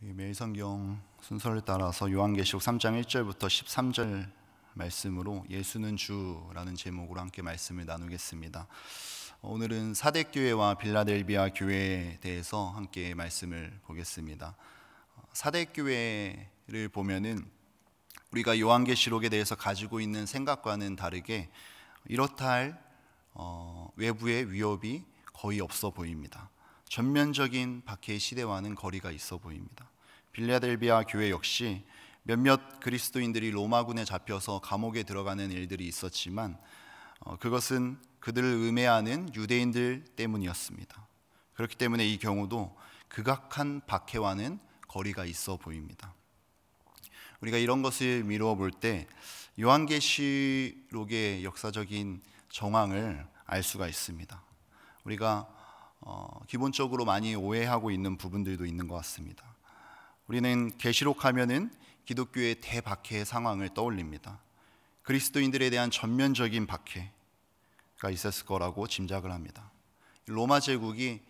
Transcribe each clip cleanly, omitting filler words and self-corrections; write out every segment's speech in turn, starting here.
매일 성경 순서를 따라서 요한계시록 3장 1절부터 13절 말씀으로 예수는 주라는 제목으로 함께 말씀을 나누겠습니다. 오늘은 사대교회와 빌라델비아 교회에 대해서 함께 말씀을 보겠습니다. 사대교회를 보면은 우리가 요한계시록에 대해서 가지고 있는 생각과는 다르게 이렇다 할 외부의 위협이 거의 없어 보입니다. 전면적인 박해의 시대와는 거리가 있어 보입니다. 빌라델비아 교회 역시 몇몇 그리스도인들이 로마군에 잡혀서 감옥에 들어가는 일들이 있었지만 그것은 그들을 음해하는 유대인들 때문이었습니다. 그렇기 때문에 이 경우도 극악한 박해와는 거리가 있어 보입니다. 우리가 이런 것을 미루어 볼 때 요한계시록의 역사적인 정황을 알 수가 있습니다. 우리가 기본적으로 많이 오해하고 있는 부분들도 있는 것 같습니다. 우리는 계시록 하면은 기독교의 대박해의 상황을 떠올립니다. 그리스도인들에 대한 전면적인 박해가 있었을 거라고 짐작을 합니다. 로마 제국이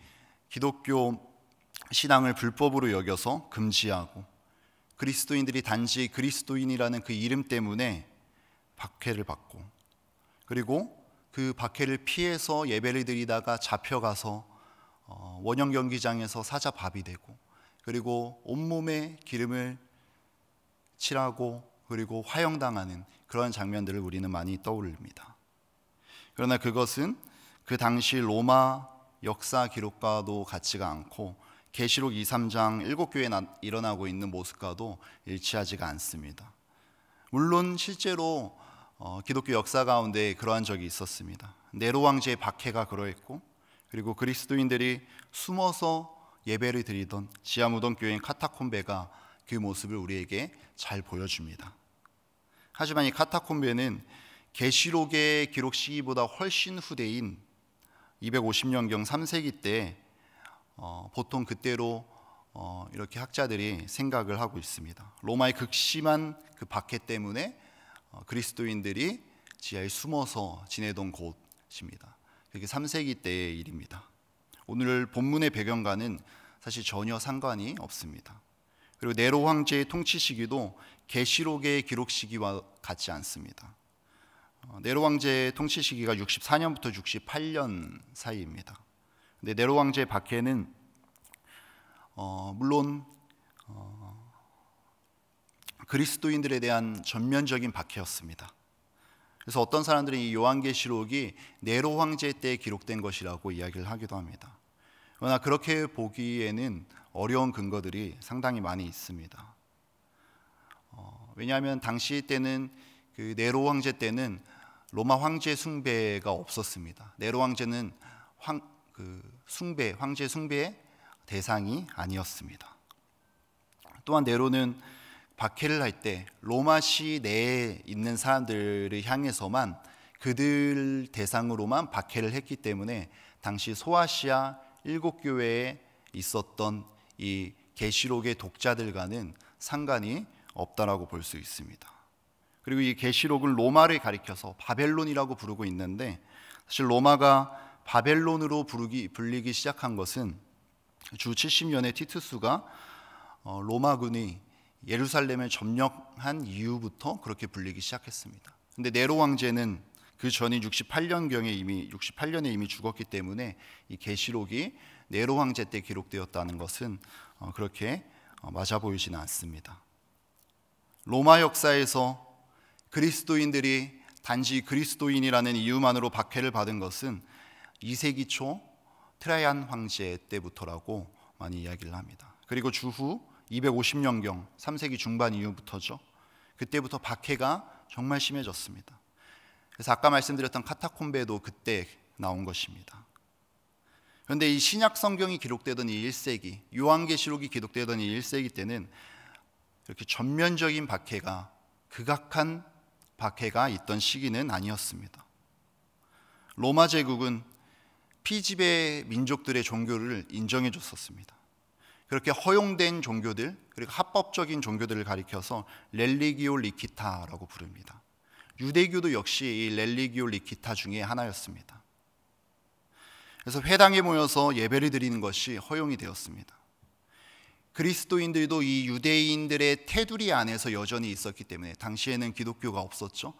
기독교 신앙을 불법으로 여겨서 금지하고 그리스도인들이 단지 그리스도인이라는 그 이름 때문에 박해를 받고, 그리고 그 박해를 피해서 예배를 드리다가 잡혀가서 원형 경기장에서 사자밥이 되고, 그리고 온몸에 기름을 칠하고 그리고 화형당하는 그런 장면들을 우리는 많이 떠올립니다. 그러나 그것은 그 당시 로마 역사 기록과도 같지가 않고 계시록 2, 3장 7교회에 일어나고 있는 모습과도 일치하지가 않습니다. 물론 실제로 기독교 역사 가운데 그러한 적이 있었습니다. 네로 왕제의 박해가 그러했고, 그리고 그리스도인들이 숨어서 예배를 드리던 지하 무덤 교회인 카타콤베가 그 모습을 우리에게 잘 보여줍니다. 하지만 이 카타콤베는 계시록의 기록 시기보다 훨씬 후대인 250년경 3세기 때 보통 그때로 이렇게 학자들이 생각을 하고 있습니다. 로마의 극심한 그 박해 때문에 그리스도인들이 지하에 숨어서 지내던 곳입니다. 그게 3세기 때의 일입니다. 오늘 본문의 배경과는 사실 전혀 상관이 없습니다. 그리고 네로 황제의 통치 시기도 계시록의 기록 시기와 같지 않습니다. 네로 황제의 통치 시기가 64년부터 68년 사이입니다. 근데 네로 황제의 박해는 물론 그리스도인들에 대한 전면적인 박해였습니다. 그래서 어떤 사람들은 이 요한계시록이 네로 황제 때 기록된 것이라고 이야기를 하기도 합니다. 그러나 그렇게 보기에는 어려운 근거들이 상당히 많이 있습니다. 왜냐하면 당시 때는 그 네로 황제 때는 로마 황제 숭배가 없었습니다. 네로 황제는 황제 숭배의 대상이 아니었습니다. 또한 네로는 박해를 할 때 로마시 내에 있는 사람들을 향해서만, 그들 대상으로만 박해를 했기 때문에 당시 소아시아 7교회에 있었던 이 계시록의 독자들과는 상관이 없다라고 볼 수 있습니다. 그리고 이 계시록은 로마를 가리켜서 바벨론이라고 부르고 있는데, 사실 로마가 바벨론으로 불리기 시작한 것은 주 70년에 티투스가 로마군이 예루살렘을 점령한 이후부터 그렇게 불리기 시작했습니다. 근데 네로 황제는 그 전인 68년에 이미 죽었기 때문에 이 계시록이 네로 황제 때 기록되었다는 것은 그렇게 맞아 보이지는 않습니다. 로마 역사에서 그리스도인들이 단지 그리스도인이라는 이유만으로 박해를 받은 것은 2세기 초 트라이안 황제 때부터라고 많이 이야기를 합니다. 그리고 주후 250년경 3세기 중반 이후부터죠. 그때부터 박해가 정말 심해졌습니다. 그래서 아까 말씀드렸던 카타콤베도 그때 나온 것입니다. 그런데 이 신약 성경이 기록되던 이 1세기, 요한계시록이 기록되던 이 1세기 때는 이렇게 전면적인 박해가, 극악한 박해가 있던 시기는 아니었습니다. 로마 제국은 피지배 민족들의 종교를 인정해 줬었습니다. 그렇게 허용된 종교들, 그리고 합법적인 종교들을 가리켜서 렐리기오 리키타라고 부릅니다. 유대교도 역시 이 렐리기오 리키타 중에 하나였습니다. 그래서 회당에 모여서 예배를 드리는 것이 허용이 되었습니다. 그리스도인들도 이 유대인들의 테두리 안에서 여전히 있었기 때문에, 당시에는 기독교가 없었죠.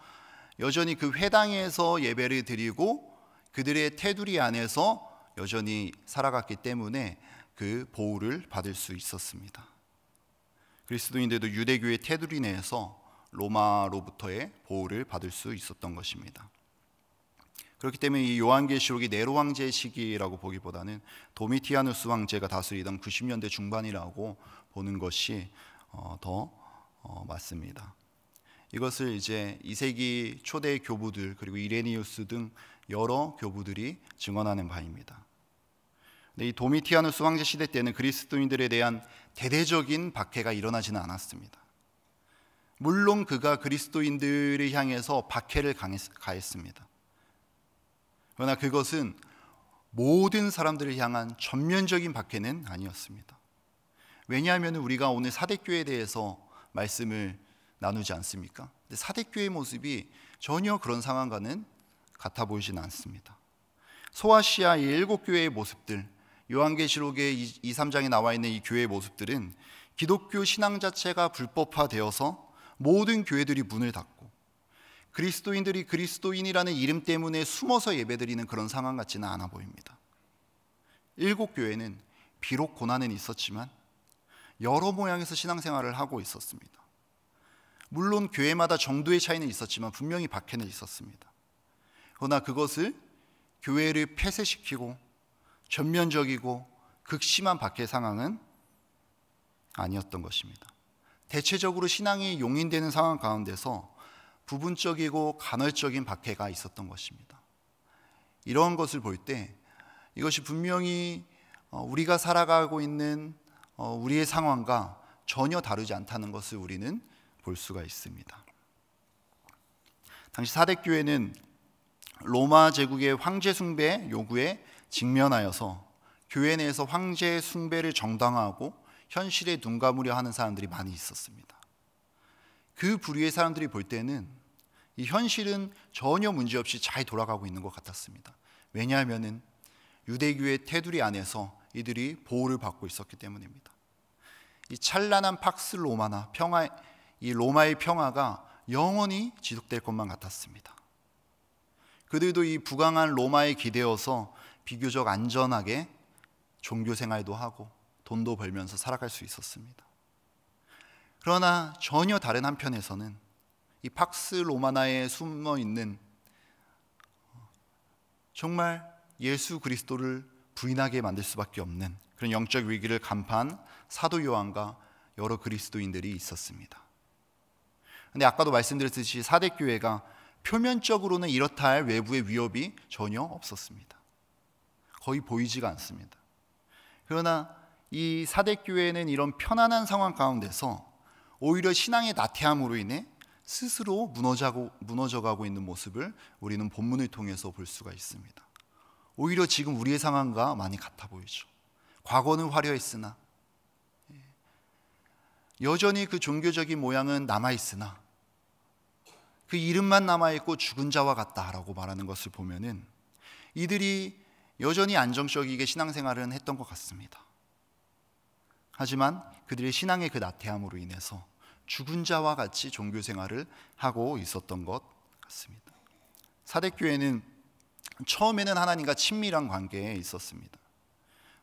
여전히 그 회당에서 예배를 드리고 그들의 테두리 안에서 여전히 살아갔기 때문에 그 보호를 받을 수 있었습니다. 그리스도인들도 유대교의 테두리 내에서 로마로부터의 보호를 받을 수 있었던 것입니다. 그렇기 때문에 이 요한계시록이 네로 황제의 시기라고 보기보다는 도미티아누스 황제가 다스리던 90년대 중반이라고 보는 것이 더 맞습니다. 이것을 이제 2세기 초대 교부들 그리고 이레니우스 등 여러 교부들이 증언하는 바입니다. 근데 이 도미티아누스 황제 시대 때는 그리스도인들에 대한 대대적인 박해가 일어나지는 않았습니다. 물론 그가 그리스도인들을 향해서 박해를 가했습니다. 그러나 그것은 모든 사람들을 향한 전면적인 박해는 아니었습니다. 왜냐하면 우리가 오늘 사대교회에 대해서 말씀을 나누지 않습니까? 근데 사대교회의 모습이 전혀 그런 상황과는 같아 보이지는 않습니다. 소아시아의 7교회의 모습들, 요한계시록의 2, 3장에 나와 있는 이 교회의 모습들은 기독교 신앙 자체가 불법화되어서 모든 교회들이 문을 닫고 그리스도인들이 그리스도인이라는 이름 때문에 숨어서 예배드리는 그런 상황 같지는 않아 보입니다. 7교회는 비록 고난은 있었지만 여러 모양에서 신앙생활을 하고 있었습니다. 물론 교회마다 정도의 차이는 있었지만 분명히 박해는 있었습니다. 그러나 그것을 교회를 폐쇄시키고 전면적이고 극심한 박해 상황은 아니었던 것입니다. 대체적으로 신앙이 용인되는 상황 가운데서 부분적이고 간헐적인 박해가 있었던 것입니다. 이런 것을 볼 때 이것이 분명히 우리가 살아가고 있는 우리의 상황과 전혀 다르지 않다는 것을 우리는 볼 수가 있습니다. 당시 사대교회는 로마 제국의 황제 숭배 요구에 직면하여서 교회 내에서 황제 숭배를 정당화하고 현실에 눈 감으려 하는 사람들이 많이 있었습니다. 그 부류의 사람들이 볼 때는 이 현실은 전혀 문제없이 잘 돌아가고 있는 것 같았습니다. 왜냐하면 유대교의 테두리 안에서 이들이 보호를 받고 있었기 때문입니다. 이 찬란한 팍스 로마나 평화, 이 로마의 평화가 영원히 지속될 것만 같았습니다. 그들도 이 부강한 로마에 기대어서 비교적 안전하게 종교 생활도 하고 돈도 벌면서 살아갈 수 있었습니다. 그러나 전혀 다른 한편에서는 이 팍스 로마나에 숨어 있는 정말 예수 그리스도를 부인하게 만들 수밖에 없는 그런 영적 위기를 간파한 사도 요한과 여러 그리스도인들이 있었습니다. 그런데 아까도 말씀드렸듯이 사대교회가 표면적으로는 이렇다 할 외부의 위협이 전혀 없었습니다. 거의 보이지가 않습니다. 그러나 이 사대교회는 이런 편안한 상황 가운데서 오히려 신앙의 나태함으로 인해 스스로 무너져가고 있는 모습을 우리는 본문을 통해서 볼 수가 있습니다. 오히려 지금 우리의 상황과 많이 같아 보이죠. 과거는 화려했으나 여전히 그 종교적인 모양은 남아있으나 그 이름만 남아있고 죽은 자와 같다라고 말하는 것을 보면은 이들이 여전히 안정적이게 신앙생활을 했던 것 같습니다. 하지만 그들의 신앙의 그 나태함으로 인해서 죽은 자와 같이 종교생활을 하고 있었던 것 같습니다. 사대교회는 처음에는 하나님과 친밀한 관계에 있었습니다.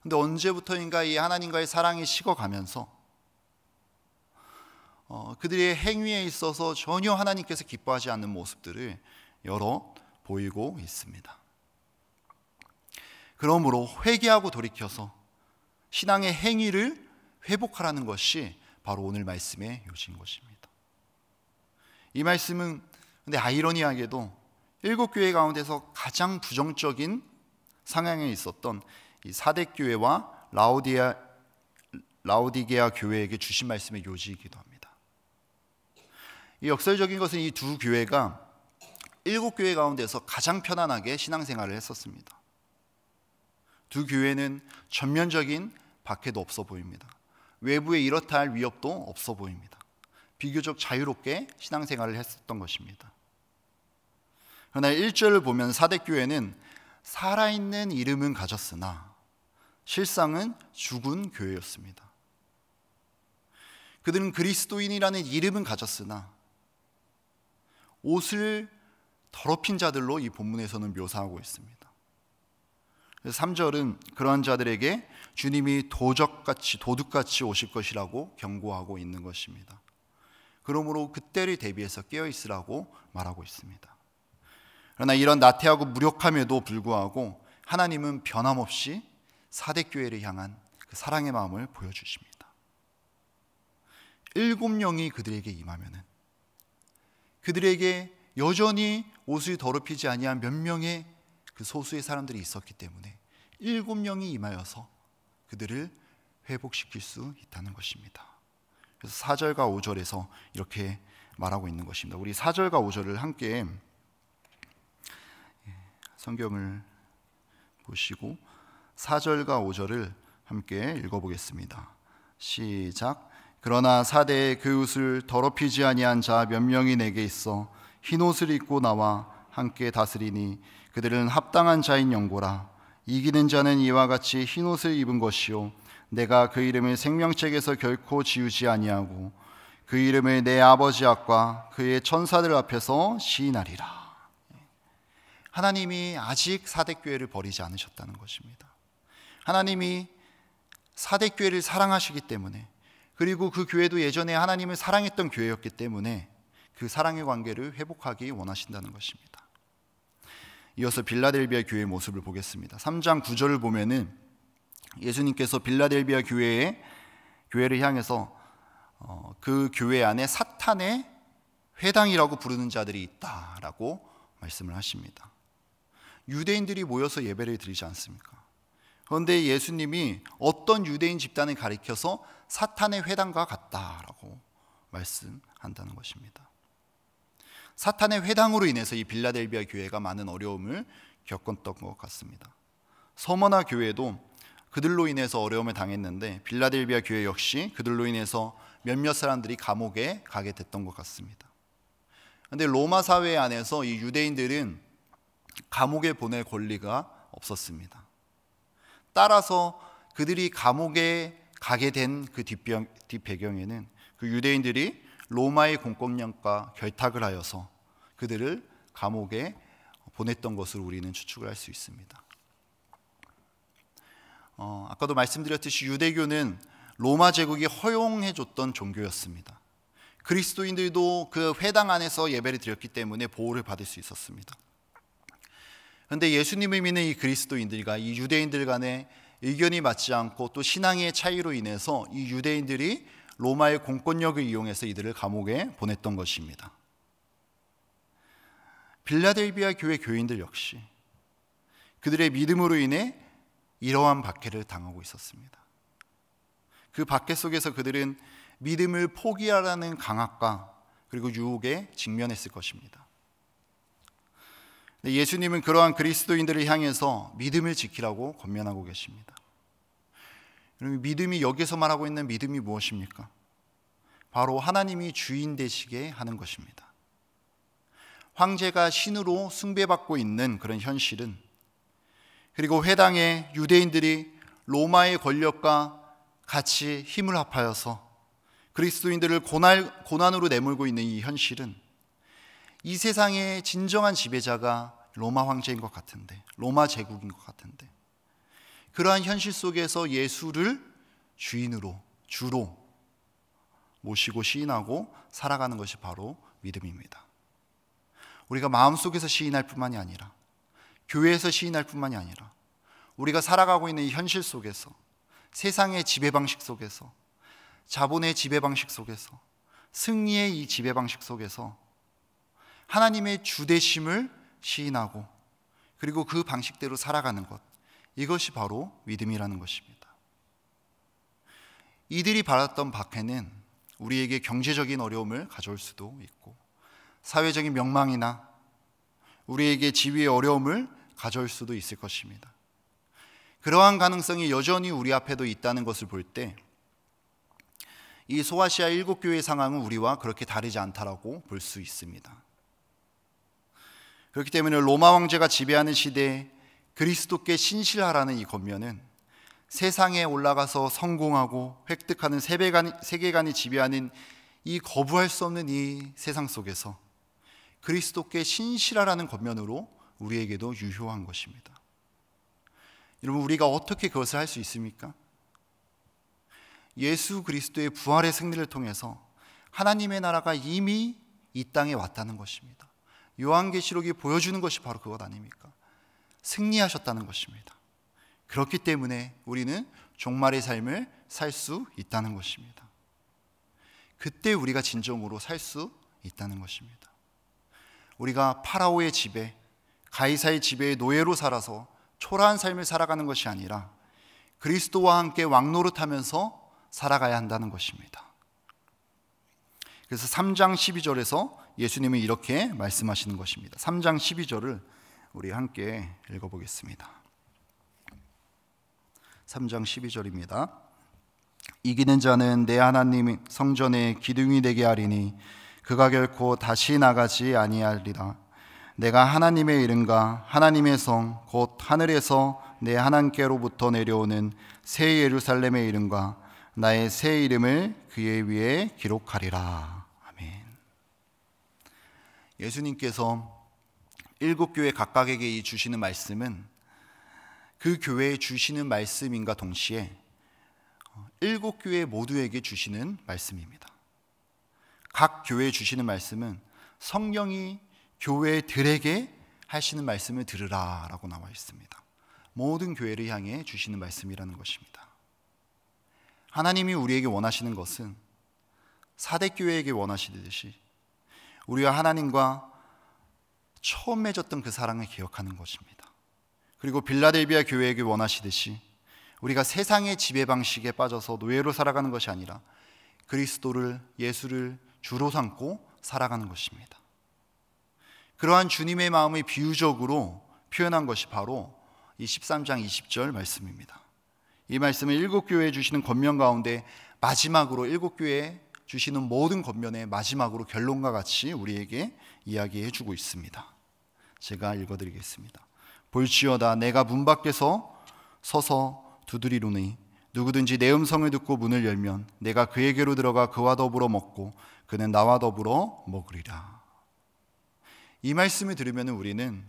그런데 언제부터인가 이 하나님과의 사랑이 식어가면서 그들의 행위에 있어서 전혀 하나님께서 기뻐하지 않는 모습들을 여러 보이고 있습니다. 그러므로 회개하고 돌이켜서 신앙의 행위를 회복하라는 것이 바로 오늘 말씀의 요지인 것입니다. 이 말씀은 근데 아이러니하게도 7교회 가운데서 가장 부정적인 상황에 있었던 이 사대교회와 라오디게아 교회에게 주신 말씀의 요지이기도 합니다. 이 역설적인 것은 이 두 교회가 7교회 가운데서 가장 편안하게 신앙생활을 했었습니다. 두 교회는 전면적인 박해도 없어 보입니다. 외부에 이렇다 할 위협도 없어 보입니다. 비교적 자유롭게 신앙생활을 했었던 것입니다. 그러나 1절을 보면 사대교회는 살아있는 이름은 가졌으나 실상은 죽은 교회였습니다. 그들은 그리스도인이라는 이름은 가졌으나 옷을 더럽힌 자들로 이 본문에서는 묘사하고 있습니다. 그래서 3절은 그러한 자들에게 주님이 도둑같이 오실 것이라고 경고하고 있는 것입니다. 그러므로 그때를 대비해서 깨어있으라고 말하고 있습니다. 그러나 이런 나태하고 무력함에도 불구하고 하나님은 변함없이 사대교회를 향한 그 사랑의 마음을 보여주십니다. 7영이 그들에게 임하면은 그들에게 여전히 옷을 더럽히지 아니한 몇 명의 그 소수의 사람들이 있었기 때문에 7영이 임하여서 그들을 회복시킬 수 있다는 것입니다. 그래서 4절과 5절에서 이렇게 말하고 있는 것입니다. 우리 4절과 5절을 함께 성경을 보시고 4절과 5절을 함께 읽어보겠습니다. 시작. 그러나 사대에 그 옷을 더럽히지 아니한 자 몇 명이 내게 있어 흰 옷을 입고 나와 함께 다스리니 그들은 합당한 자인 영고라. 이기는 자는 이와 같이 흰 옷을 입은 것이요 내가 그 이름을 생명책에서 결코 지우지 아니하고 그 이름을 내 아버지 앞과 그의 천사들 앞에서 시인하리라. 하나님이 아직 사대교회를 버리지 않으셨다는 것입니다. 하나님이 사대교회를 사랑하시기 때문에, 그리고 그 교회도 예전에 하나님을 사랑했던 교회였기 때문에 그 사랑의 관계를 회복하기 원하신다는 것입니다. 이어서 빌라델비아 교회의 모습을 보겠습니다. 3장 9절을 보면은 예수님께서 빌라델비아 교회를 향해서 그 교회 안에 사탄의 회당이라고 부르는 자들이 있다라고 말씀을 하십니다. 유대인들이 모여서 예배를 드리지 않습니까? 그런데 예수님이 어떤 유대인 집단을 가리켜서 사탄의 회당과 같다라고 말씀한다는 것입니다. 사탄의 회당으로 인해서 이 빌라델비아 교회가 많은 어려움을 겪었던 것 같습니다. 서머나 교회도 그들로 인해서 어려움을 당했는데 빌라델비아 교회 역시 그들로 인해서 몇몇 사람들이 감옥에 가게 됐던 것 같습니다. 그런데 로마 사회 안에서 이 유대인들은 감옥에 보낼 권리가 없었습니다. 따라서 그들이 감옥에 가게 된 그 뒷배경에는 그 유대인들이 로마의 공권력과 결탁을 하여서 그들을 감옥에 보냈던 것을 우리는 추측을 할 수 있습니다. 아까도 말씀드렸듯이 유대교는 로마 제국이 허용해줬던 종교였습니다. 그리스도인들도 그 회당 안에서 예배를 드렸기 때문에 보호를 받을 수 있었습니다. 그런데 예수님을 믿는 이 그리스도인들과 이 유대인들 간의 의견이 맞지 않고 또 신앙의 차이로 인해서 이 유대인들이 로마의 공권력을 이용해서 이들을 감옥에 보냈던 것입니다. 빌라델비아 교회 교인들 역시 그들의 믿음으로 인해 이러한 박해를 당하고 있었습니다. 그 박해 속에서 그들은 믿음을 포기하라는 강압과 그리고 유혹에 직면했을 것입니다. 예수님은 그러한 그리스도인들을 향해서 믿음을 지키라고 권면하고 계십니다. 여러분, 믿음이 여기서 말하고 있는 믿음이 무엇입니까? 바로 하나님이 주인 되시게 하는 것입니다. 황제가 신으로 숭배받고 있는 그런 현실은, 그리고 회당의 유대인들이 로마의 권력과 같이 힘을 합하여서 그리스도인들을 고난으로 내몰고 있는 이 현실은 이 세상의 진정한 지배자가 로마 황제인 것 같은데, 로마 제국인 것 같은데, 그러한 현실 속에서 예수를 주인으로, 주로 모시고 시인하고 살아가는 것이 바로 믿음입니다. 우리가 마음속에서 시인할 뿐만이 아니라, 교회에서 시인할 뿐만이 아니라, 우리가 살아가고 있는 이 현실 속에서, 세상의 지배방식 속에서, 자본의 지배방식 속에서, 승리의 이 지배방식 속에서 하나님의 주되심을 시인하고 그리고 그 방식대로 살아가는 것, 이것이 바로 믿음이라는 것입니다. 이들이 받았던 박해는 우리에게 경제적인 어려움을 가져올 수도 있고, 사회적인 명망이나 우리에게 지위의 어려움을 가져올 수도 있을 것입니다. 그러한 가능성이 여전히 우리 앞에도 있다는 것을 볼 때 이 소아시아 7교회의 상황은 우리와 그렇게 다르지 않다라고 볼 수 있습니다. 그렇기 때문에 로마 황제가 지배하는 시대에 그리스도께 신실하라는 이 권면은 세상에 올라가서 성공하고 획득하는 세계관이 지배하는 이 거부할 수 없는 이 세상 속에서 그리스도께 신실하라는 겉면으로 우리에게도 유효한 것입니다. 여러분, 우리가 어떻게 그것을 할 수 있습니까? 예수 그리스도의 부활의 승리를 통해서 하나님의 나라가 이미 이 땅에 왔다는 것입니다. 요한계시록이 보여주는 것이 바로 그것 아닙니까? 승리하셨다는 것입니다. 그렇기 때문에 우리는 종말의 삶을 살 수 있다는 것입니다. 그때 우리가 진정으로 살 수 있다는 것입니다. 우리가 파라오의 지배, 가이사의 지배의 노예로 살아서 초라한 삶을 살아가는 것이 아니라 그리스도와 함께 왕노릇하면서 살아가야 한다는 것입니다. 그래서 3장 12절에서 예수님은 이렇게 말씀하시는 것입니다. 3장 12절을 우리 함께 읽어보겠습니다. 3장 12절입니다. 이기는 자는 내 하나님 성전의 기둥이 되게 하리니 그가 결코 다시 나가지 아니하리라. 내가 하나님의 이름과 하나님의 성 곧 하늘에서 내 하나님께로부터 내려오는 새 예루살렘의 이름과 나의 새 이름을 그의 위에 기록하리라. 아멘. 예수님께서 7교회 각각에게 이 주시는 말씀은 그 교회에 주시는 말씀인가 동시에 7교회 모두에게 주시는 말씀입니다. 각 교회에 주시는 말씀은 성령이 교회들에게 하시는 말씀을 들으라 라고 나와 있습니다. 모든 교회를 향해 주시는 말씀이라는 것입니다. 하나님이 우리에게 원하시는 것은 사대교회에게 원하시듯이 우리와 하나님과 처음 맺었던 그 사랑을 기억하는 것입니다. 그리고 빌라델비아 교회에게 원하시듯이 우리가 세상의 지배 방식에 빠져서 노예로 살아가는 것이 아니라 그리스도를, 예수를 주로 삼고 살아가는 것입니다. 그러한 주님의 마음을 비유적으로 표현한 것이 바로 이 13장 20절 말씀입니다. 이 말씀을 7교회에 주시는 권면 가운데 마지막으로 7교회에 주시는 모든 권면의 마지막으로 결론과 같이 우리에게 이야기해 주고 있습니다. 제가 읽어드리겠습니다. 볼지어다 내가 문 밖에서 서서 두드리노니 누구든지 내 음성을 듣고 문을 열면 내가 그에게로 들어가 그와 더불어 먹고 그는 나와 더불어 먹으리라. 이 말씀을 들으면 우리는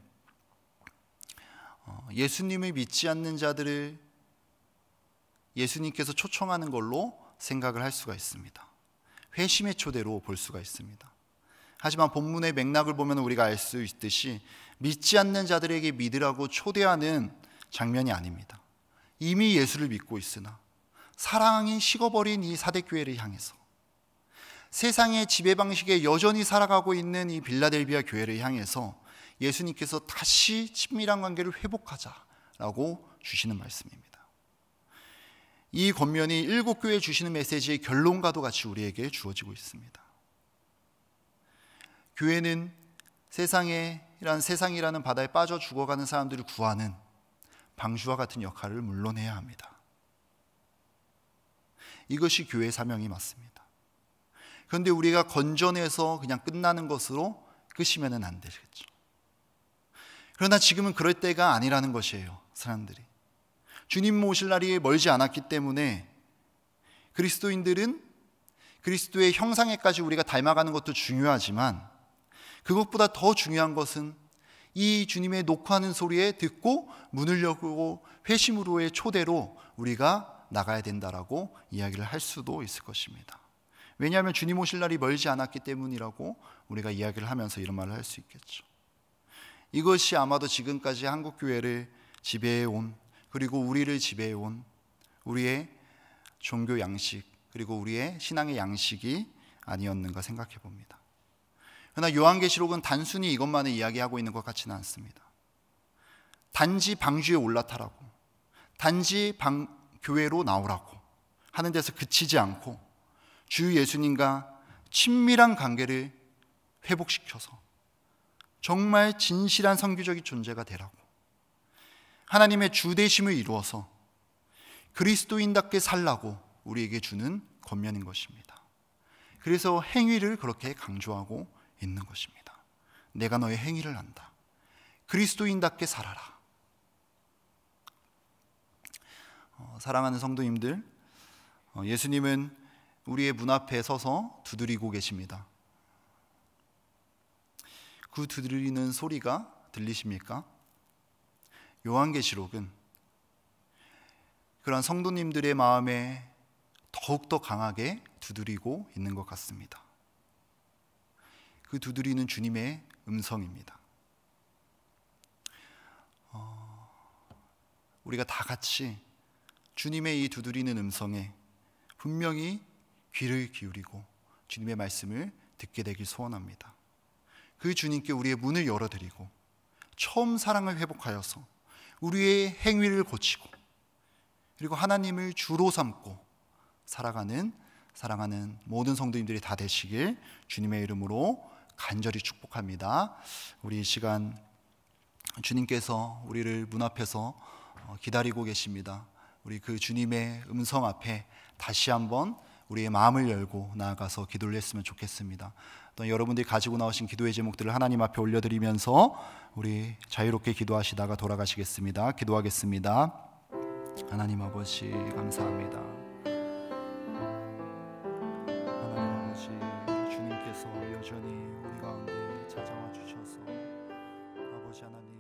예수님을 믿지 않는 자들을 예수님께서 초청하는 걸로 생각을 할 수가 있습니다. 회심의 초대로 볼 수가 있습니다. 하지만 본문의 맥락을 보면 우리가 알 수 있듯이 믿지 않는 자들에게 믿으라고 초대하는 장면이 아닙니다. 이미 예수를 믿고 있으나 사랑이 식어버린 이 사대교회를 향해서 세상의 지배방식에 여전히 살아가고 있는 이 빌라델비아 교회를 향해서 예수님께서 다시 친밀한 관계를 회복하자라고 주시는 말씀입니다. 이 권면이 7교회에 주시는 메시지의 결론과도 같이 우리에게 주어지고 있습니다. 교회는 세상이라는 바다에 빠져 죽어가는 사람들을 구하는 방주와 같은 역할을 물론 해야 합니다. 이것이 교회의 사명이 맞습니다. 그런데 우리가 건져내서 그냥 끝나는 것으로 끝이면 안 되겠죠. 그러나 지금은 그럴 때가 아니라는 것이에요. 사람들이 주님 오실 날이 멀지 않았기 때문에 그리스도인들은 그리스도의 형상에까지 우리가 닮아가는 것도 중요하지만 그것보다 더 중요한 것은 이 주님의 녹화하는 소리에 듣고 문을 열고 회심으로의 초대로 우리가 나가야 된다라고 이야기를 할 수도 있을 것입니다. 왜냐하면 주님 오실 날이 멀지 않았기 때문이라고 우리가 이야기를 하면서 이런 말을 할 수 있겠죠. 이것이 아마도 지금까지 한국교회를 지배해온, 그리고 우리를 지배해온 우리의 종교 양식, 그리고 우리의 신앙의 양식이 아니었는가 생각해 봅니다. 그러나 요한계시록은 단순히 이것만을 이야기하고 있는 것 같지는 않습니다. 단지 방주에 올라타라고, 단지 교회로 나오라고 하는 데서 그치지 않고 주 예수님과 친밀한 관계를 회복시켜서 정말 진실한 선교적인 존재가 되라고, 하나님의 주되심을 이루어서 그리스도인답게 살라고 우리에게 주는 권면인 것입니다. 그래서 행위를 그렇게 강조하고 있는 것입니다. 내가 너의 행위를 안다. 그리스도인답게 살아라. 사랑하는 성도님들, 예수님은 우리의 문 앞에 서서 두드리고 계십니다. 그 두드리는 소리가 들리십니까? 요한계시록은 그런 성도님들의 마음에 더욱더 강하게 두드리고 있는 것 같습니다. 그 두드리는 주님의 음성입니다. 우리가 다 같이 주님의 이 두드리는 음성에 분명히 귀를 기울이고 주님의 말씀을 듣게 되길 소원합니다. 그 주님께 우리의 문을 열어드리고 처음 사랑을 회복하여서 우리의 행위를 고치고 그리고 하나님을 주로 삼고 살아가는 사랑하는 모든 성도님들이 다 되시길 주님의 이름으로 간절히 축복합니다. 우리 이 시간 주님께서 우리를 문 앞에서 기다리고 계십니다. 우리 그 주님의 음성 앞에 다시 한번 우리의 마음을 열고 나아가서 기도를 했으면 좋겠습니다. 또 여러분들이 가지고 나오신 기도의 제목들을 하나님 앞에 올려드리면서 우리 자유롭게 기도하시다가 돌아가시겠습니다. 기도하겠습니다. 하나님 아버지 감사합니다. 하나님 아버지, 주님께서 여전히 우리 가운데 찾아와 주셔서 아버지 하나님